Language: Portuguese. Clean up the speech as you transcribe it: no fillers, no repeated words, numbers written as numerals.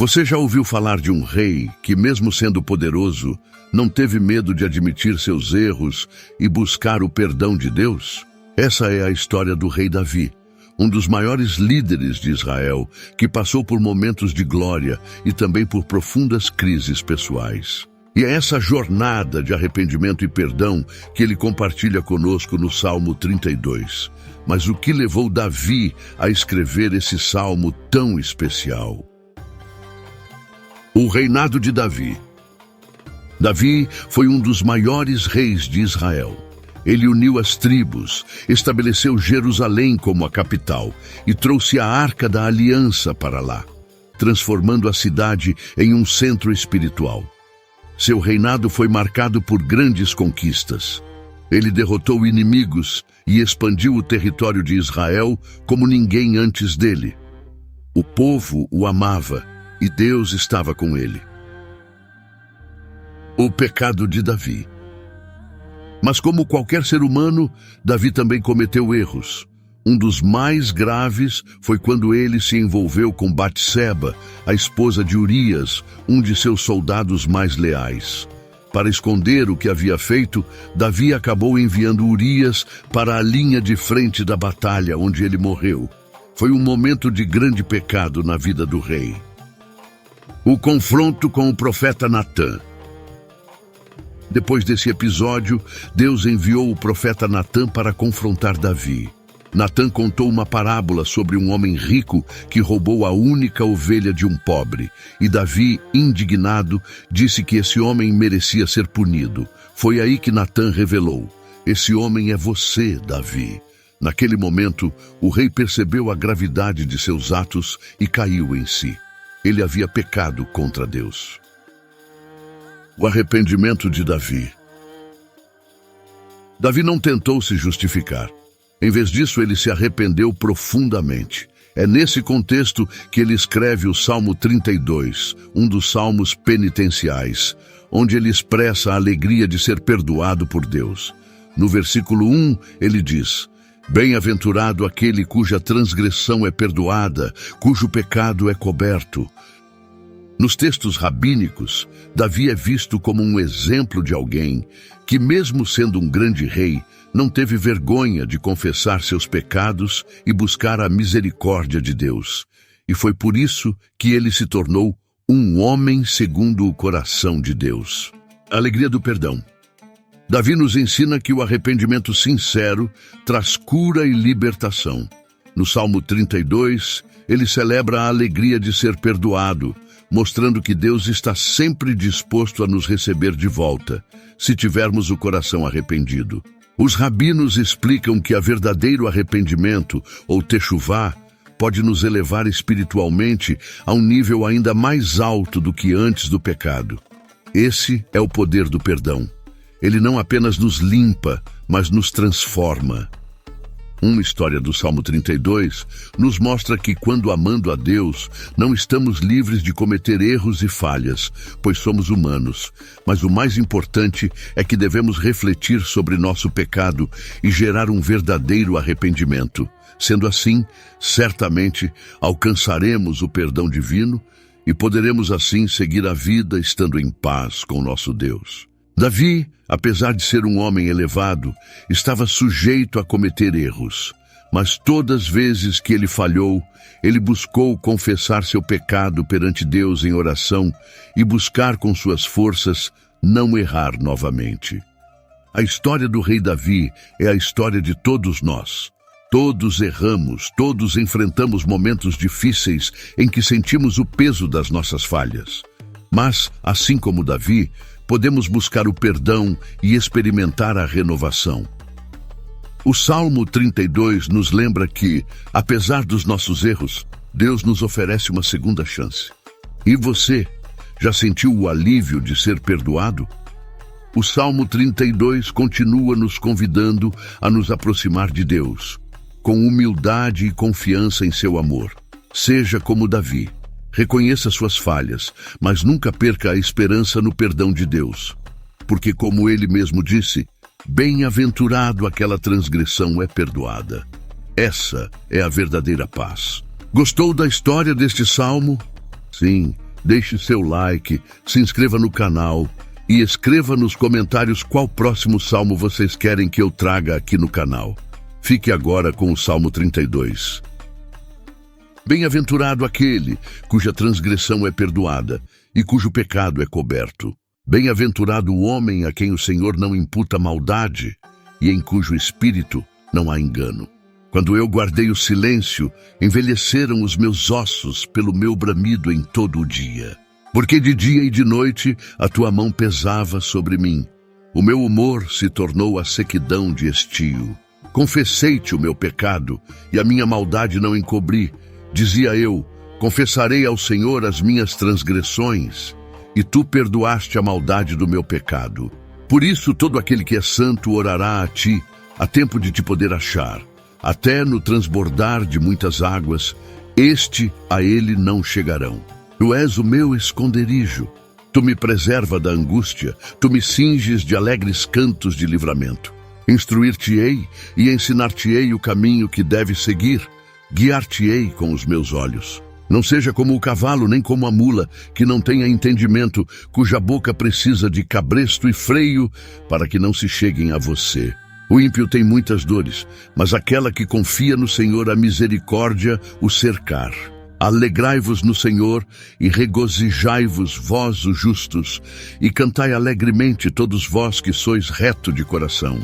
Você já ouviu falar de um rei que, mesmo sendo poderoso, não teve medo de admitir seus erros e buscar o perdão de Deus? Essa é a história do rei Davi, um dos maiores líderes de Israel, que passou por momentos de glória e também por profundas crises pessoais. E é essa jornada de arrependimento e perdão que ele compartilha conosco no Salmo 32. Mas o que levou Davi a escrever esse salmo tão especial? O reinado de Davi. Davi foi um dos maiores reis de Israel. Ele uniu as tribos, estabeleceu Jerusalém como a capital e trouxe a Arca da Aliança para lá, transformando a cidade em um centro espiritual. Seu reinado foi marcado por grandes conquistas. Ele derrotou inimigos e expandiu o território de Israel como ninguém antes dele. O povo o amava e Deus estava com ele. O pecado de Davi. Mas como qualquer ser humano, Davi também cometeu erros. Um dos mais graves foi quando ele se envolveu com Batseba, a esposa de Urias, um de seus soldados mais leais. Para esconder o que havia feito, Davi acabou enviando Urias para a linha de frente da batalha, onde ele morreu. Foi um momento de grande pecado na vida do rei. O confronto com o profeta Natã. Depois desse episódio, Deus enviou o profeta Natã para confrontar Davi. Natã contou uma parábola sobre um homem rico que roubou a única ovelha de um pobre. E Davi, indignado, disse que esse homem merecia ser punido. Foi aí que Natã revelou: "Esse homem é você, Davi." Naquele momento, o rei percebeu a gravidade de seus atos e caiu em si. Ele havia pecado contra Deus. O arrependimento de Davi. Davi não tentou se justificar. Em vez disso, ele se arrependeu profundamente. É nesse contexto que ele escreve o Salmo 32, um dos salmos penitenciais, onde ele expressa a alegria de ser perdoado por Deus. No versículo 1, ele diz: "Bem-aventurado aquele cuja transgressão é perdoada, cujo pecado é coberto." Nos textos rabínicos, Davi é visto como um exemplo de alguém que, mesmo sendo um grande rei, não teve vergonha de confessar seus pecados e buscar a misericórdia de Deus. E foi por isso que ele se tornou um homem segundo o coração de Deus. A alegria do perdão. Davi nos ensina que o arrependimento sincero traz cura e libertação. No Salmo 32, ele celebra a alegria de ser perdoado, mostrando que Deus está sempre disposto a nos receber de volta, se tivermos o coração arrependido. Os rabinos explicam que a verdadeiro arrependimento, ou techuvá, pode nos elevar espiritualmente a um nível ainda mais alto do que antes do pecado. Esse é o poder do perdão. Ele não apenas nos limpa, mas nos transforma. Uma história do Salmo 32 nos mostra que, quando amando a Deus, não estamos livres de cometer erros e falhas, pois somos humanos. Mas o mais importante é que devemos refletir sobre nosso pecado e gerar um verdadeiro arrependimento. Sendo assim, certamente alcançaremos o perdão divino e poderemos assim seguir a vida estando em paz com nosso Deus. Davi, apesar de ser um homem elevado, estava sujeito a cometer erros. Mas todas as vezes que ele falhou, ele buscou confessar seu pecado perante Deus em oração e buscar com suas forças não errar novamente. A história do rei Davi é a história de todos nós. Todos erramos, todos enfrentamos momentos difíceis em que sentimos o peso das nossas falhas. Mas, assim como Davi, podemos buscar o perdão e experimentar a renovação. O Salmo 32 nos lembra que, apesar dos nossos erros, Deus nos oferece uma segunda chance. E você, já sentiu o alívio de ser perdoado? O Salmo 32 continua nos convidando a nos aproximar de Deus, com humildade e confiança em seu amor. Seja como Davi. Reconheça suas falhas, mas nunca perca a esperança no perdão de Deus. Porque, como ele mesmo disse, bem-aventurado aquela transgressão é perdoada. Essa é a verdadeira paz. Gostou da história deste salmo? Sim, Deixe seu like, se inscreva no canal e escreva nos comentários qual próximo salmo vocês querem que eu traga aqui no canal. Fique agora com o Salmo 32. Bem-aventurado aquele cuja transgressão é perdoada e cujo pecado é coberto. Bem-aventurado o homem a quem o Senhor não imputa maldade e em cujo espírito não há engano. Quando eu guardei o silêncio, envelheceram os meus ossos pelo meu bramido em todo o dia. Porque de dia e de noite a tua mão pesava sobre mim. O meu humor se tornou a sequidão de estio. Confessei-te o meu pecado e a minha maldade não encobri. Dizia eu, confessarei ao Senhor as minhas transgressões, e tu perdoaste a maldade do meu pecado. Por isso todo aquele que é santo orará a ti, a tempo de te poder achar. Até no transbordar de muitas águas, a ele não chegarão. Tu és o meu esconderijo. Tu me preserva da angústia, tu me cinges de alegres cantos de livramento. Instruir-te-ei e ensinar-te-ei o caminho que deves seguir. Guiar-te-ei com os meus olhos. Não seja como o cavalo, nem como a mula, que não tenha entendimento, cuja boca precisa de cabresto e freio, para que não se cheguem a você. O ímpio tem muitas dores, mas aquela que confia no Senhor, a misericórdia o cercar. Alegrai-vos no Senhor e regozijai-vos, vós os justos, e cantai alegremente todos vós que sois reto de coração.